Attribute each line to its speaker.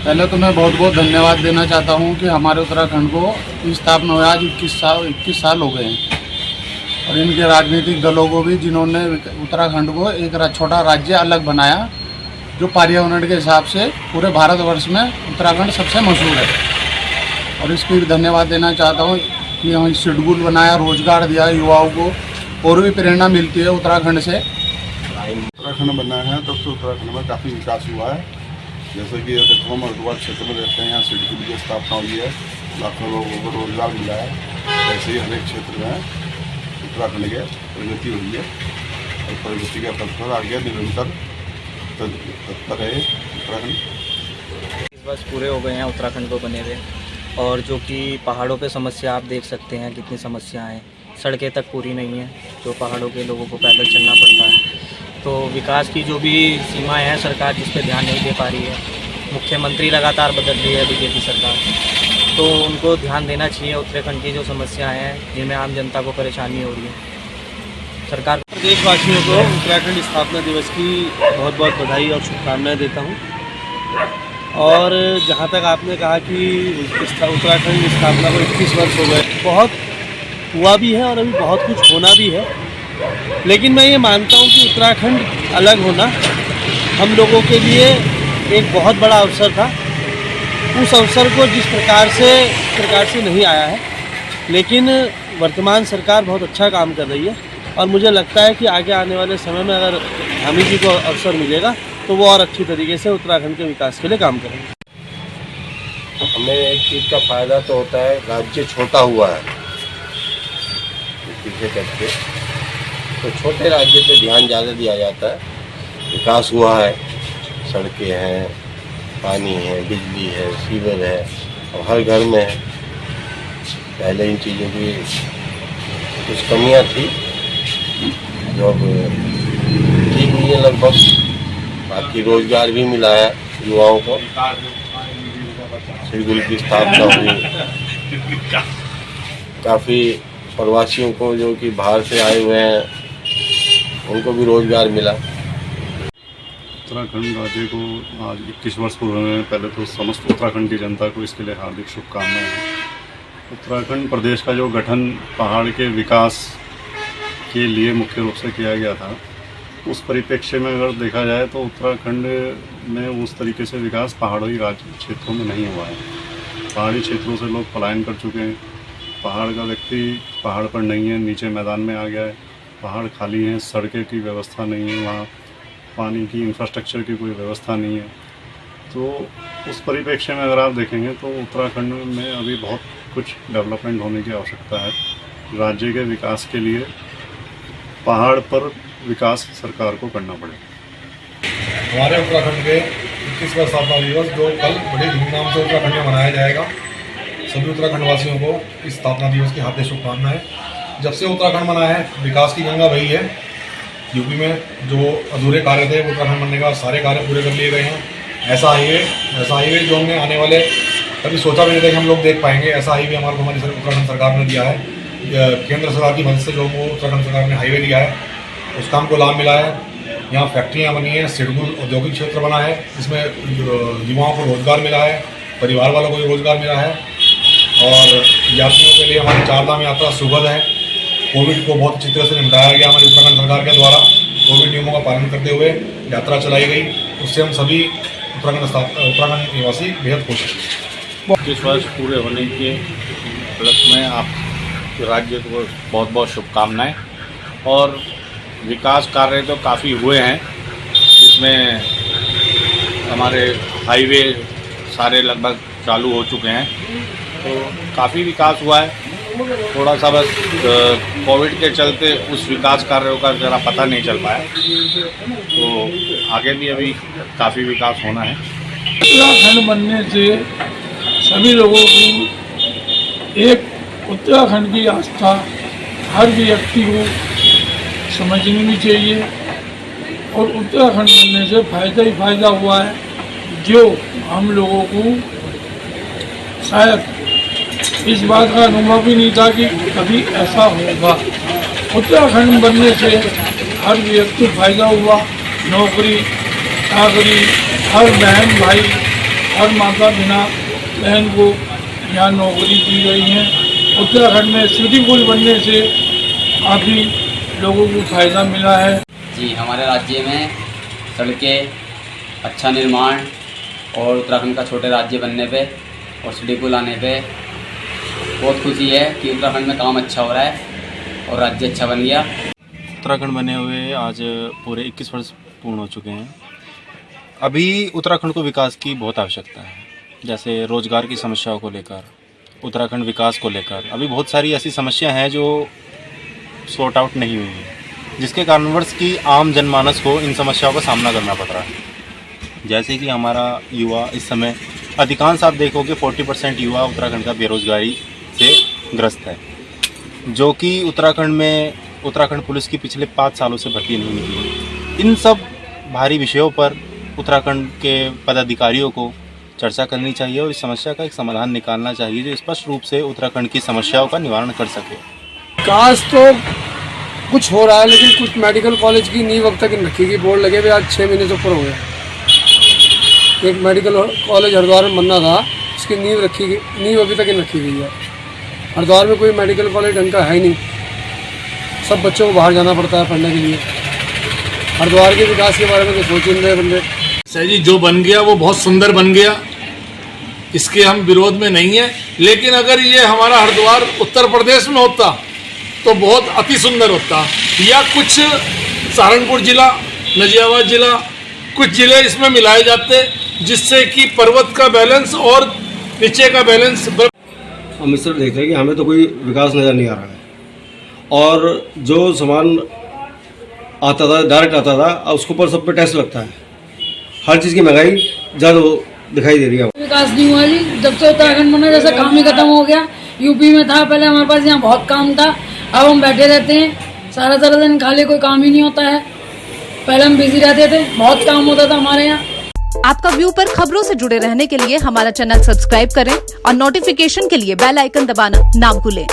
Speaker 1: पहले तो मैं बहुत बहुत धन्यवाद देना चाहता हूँ कि हमारे उत्तराखंड को की स्थापना हुए आज 21 साल हो गए हैं, और इनके राजनीतिक दलों को भी, जिन्होंने उत्तराखंड को एक छोटा राज्य अलग बनाया, जो पर्यावरण के हिसाब से पूरे भारतवर्ष में उत्तराखंड सबसे मशहूर है। और इसको भी धन्यवाद देना चाहता हूँ कि यहाँ शेड्यूल बनाया, रोजगार दिया युवाओं को, और भी प्रेरणा मिलती है उत्तराखंड से।
Speaker 2: उत्तराखंड बना है तब से उत्तराखंड में काफ़ी विकास हुआ है। जैसे कि देखो, हम हरिद्वार क्षेत्र में रहते हैं, यहाँ शेड्यूल की स्थापना हुई है, लाखों लोगों को रोजगार मिला है। ऐसे ही हर एक क्षेत्र में उत्तराखंड की प्रगति हुई है, और प्रगति का पथ पर आगे निरंतर तत्पर है उत्तराखंड।
Speaker 3: 20 वर्ष पूरे हो गए हैं उत्तराखंड को बने हुए, और जो कि पहाड़ों पे समस्या आप देख सकते हैं, कितनी समस्याएं हैं। सड़कें तक पूरी नहीं हैं, तो पहाड़ों के लोगों को पैदल चलना पड़ता है। तो विकास की जो भी सीमाएं हैं, सरकार जिस पे ध्यान नहीं दे पा रही है। मुख्यमंत्री लगातार बदल रही है बीजेपी सरकार, तो उनको ध्यान देना चाहिए उत्तराखंड की जो समस्याएं हैं, जिनमें आम जनता को परेशानी हो रही है। सरकार
Speaker 4: प्रदेशवासियों को उत्तराखंड स्थापना दिवस की बहुत बहुत बधाई और शुभकामनाएं देता हूं। और जहां तक आपने कहा कि उत्तराखंड स्थापना को 21 वर्ष हो गए, बहुत हुआ भी है और अभी बहुत कुछ होना भी है। लेकिन मैं ये मानता हूं कि उत्तराखंड अलग होना हम लोगों के लिए एक बहुत बड़ा अवसर था। उस अवसर को जिस प्रकार से नहीं आया है, लेकिन वर्तमान सरकार बहुत अच्छा काम कर रही है, और मुझे लगता है कि आगे आने वाले समय में अगर हामी जी को अवसर मिलेगा तो वो और अच्छी तरीके से उत्तराखंड के विकास के लिए काम करेंगे।
Speaker 5: हमें एक चीज़ का फ़ायदा तो होता है, राज्य छोटा हुआ है पीछे करके, तो छोटे राज्य पे ध्यान ज़्यादा दिया जाता है। विकास हुआ है, सड़कें हैं, पानी है, बिजली है, सीवर है, और हर घर में है। पहले इन चीज़ों की कुछ कमियां थी जो अब ठीक हुई है लगभग। बाकी रोजगार भी मिला है युवाओं को, शेड्यूल की स्थापना हुई, काफ़ी प्रवासियों को जो कि बाहर से आए हुए हैं उनको भी रोजगार मिला।
Speaker 2: उत्तराखंड राज्य को आज 21 वर्ष पूरे हुए हैं। पहले तो समस्त उत्तराखंड की जनता को इसके लिए हार्दिक शुभकामनाएं हैं। उत्तराखंड प्रदेश का जो गठन पहाड़ के विकास के लिए मुख्य रूप से किया गया था, उस परिप्रेक्ष्य में अगर देखा जाए तो उत्तराखंड में उस तरीके से विकास पहाड़ी राज्य क्षेत्रों में नहीं हुआ है। पहाड़ी क्षेत्रों से लोग पलायन कर चुके हैं। पहाड़ का व्यक्ति पहाड़ पर नहीं है, नीचे मैदान में आ गया है। पहाड़ खाली हैं, सड़कें की व्यवस्था नहीं है, वहाँ पानी की इंफ्रास्ट्रक्चर की कोई व्यवस्था नहीं है। तो उस परिप्रेक्ष्य में अगर आप देखेंगे तो उत्तराखंड में अभी बहुत कुछ डेवलपमेंट होने की आवश्यकता है। राज्य के विकास के लिए पहाड़ पर विकास सरकार को करना पड़ेगा।
Speaker 6: हमारे उत्तराखंड के 21वां स्थापना दिवस जो कल बड़ी धूमधाम से उत्तराखंड में मनाया जाएगा, सभी उत्तराखंड वासियों को इस स्थापना दिवस की हार्दिक शुभकामनाएं। जब से उत्तराखंड बना है, विकास की गंगा बही है। यूपी में जो अधूरे कार्य थे, वो उत्तराखंड बनने का सारे कार्य पूरे कर लिए गए हैं। ऐसा हाईवे जो हमने आने वाले कभी सोचा भी नहीं था कि हम लोग देख पाएंगे, ऐसा हाईवे हमारी उत्तराखंड सरकार ने दिया है। केंद्र सरकार की मदद से जो वो उत्तराखंड सरकार ने हाईवे दिया है, उस काम को लाभ मिला है। यहाँ फैक्ट्रियाँ बनी हैं, शेड्यूल औद्योगिक क्षेत्र बना है, इसमें युवाओं को रोजगार मिला है, परिवार वालों को भी रोजगार मिला है, और यात्रियों के लिए हमारी चारधाम यात्रा सुखद है। कोविड को बहुत अच्छी तरह से निपटाया गया हमारी उत्तराखंड सरकार के द्वारा। कोविड नियमों का पालन करते हुए यात्रा चलाई गई, उससे हम सभी उत्तराखंड निवासी बेहद खुश हैं।
Speaker 7: 21 वर्ष पूरे होने के उपलक्ष्य में आप राज्य को बहुत बहुत शुभकामनाएं। और विकास कार्य तो काफ़ी हुए हैं, जिसमें हमारे हाईवे सारे लगभग चालू हो चुके हैं, तो काफ़ी विकास हुआ है। थोड़ा सा बस कोविड के चलते उस विकास कार्यों का ज़रा पता नहीं चल पाया, तो आगे भी अभी काफ़ी विकास होना है।
Speaker 8: उत्तराखंड बनने से सभी लोगों की एक उत्तराखंड की आस्था हर व्यक्ति को समझनी भी चाहिए, और उत्तराखंड बनने से फ़ायदा ही फ़ायदा हुआ है, जो हम लोगों को शायद इस बात का अनुभव भी नहीं था कि कभी ऐसा होगा। उत्तराखंड बनने से हर व्यक्ति फायदा हुआ, नौकरी चाकरी, हर बहन भाई हर माता बिना बहन को यहाँ नौकरी दी गई है। उत्तराखंड में सिटी पुल बनने से काफ़ी लोगों को फ़ायदा मिला है।
Speaker 9: जी, हमारे राज्य में सड़कें अच्छा निर्माण और उत्तराखंड का छोटे राज्य बनने पे और सिटी पुल आने पे बहुत खुशी है कि उत्तराखंड में काम अच्छा हो रहा है और राज्य अच्छा बन गया।
Speaker 10: उत्तराखंड बने हुए आज पूरे 21 वर्ष पूर्ण हो चुके हैं। अभी उत्तराखंड को विकास की बहुत आवश्यकता है, जैसे रोजगार की समस्याओं को लेकर, उत्तराखंड विकास को लेकर अभी बहुत सारी ऐसी समस्या हैं जो सॉर्ट आउट नहीं हुई है, जिसके कारणवश की आम जनमानस को इन समस्याओं का सामना करना पड़ रहा है। जैसे कि हमारा युवा इस समय अधिकांश आप देखोगे 40% युवा उत्तराखंड का बेरोजगारी से ग्रस्त है, जो कि उत्तराखंड पुलिस की पिछले 5 सालों से भर्ती नहीं निकली। इन सब भारी विषयों पर उत्तराखंड के पदाधिकारियों को चर्चा करनी चाहिए और इस समस्या का एक समाधान निकालना चाहिए जो स्पष्ट रूप से उत्तराखंड की समस्याओं का निवारण कर सके।
Speaker 11: विकास तो कुछ हो रहा है, लेकिन कुछ मेडिकल कॉलेज की नींव अब तक नहीं रखी गई। बोर्ड लगे हुए आज 6 महीने से ऊपर हो गया। एक मेडिकल कॉलेज हरिद्वार में बनना था, उसकी नींव अभी तक नहीं रखी गई है। हरिद्वार में कोई मेडिकल कॉलेज ढंग का है ही नहीं, सब बच्चों को बाहर जाना पड़ता है पढ़ने के लिए। हरिद्वार के विकास के बारे में तो सोच ही नहीं रहे बंदे।
Speaker 12: सर जी, जो बन गया वो बहुत सुंदर बन गया, इसके हम विरोध में नहीं है, लेकिन अगर ये हमारा हरिद्वार उत्तर प्रदेश में होता तो बहुत अति सुंदर होता, या कुछ सहारनपुर जिला, नजियाबाद जिला, कुछ जिले इसमें मिलाए जाते, जिससे कि पर्वत का बैलेंस और नीचे का बैलेंस।
Speaker 4: हम इस तरह देखते हैं कि हमें तो कोई विकास नज़र नहीं आ रहा है, और जो सामान आता था डायरेक्ट आता था, अब उसके ऊपर सब पे टैक्स लगता है। हर चीज़ की महंगाई ज़्यादा दिखाई दे रही है।
Speaker 13: विकास नहीं हुआ जी, जब से उत्तराखंड बना जैसे काम ही खत्म हो गया। यूपी में था पहले, हमारे पास यहाँ बहुत काम था, अब हम बैठे रहते हैं सारा दिन, खाली कोई काम ही नहीं होता है। पहले हम बिजी रहते थे, बहुत काम होता था हमारे यहाँ।
Speaker 14: आपका व्यू पर खबरों से जुड़े रहने के लिए हमारा चैनल सब्सक्राइब करें और नोटिफिकेशन के लिए बेल आइकन दबाना ना भूलें।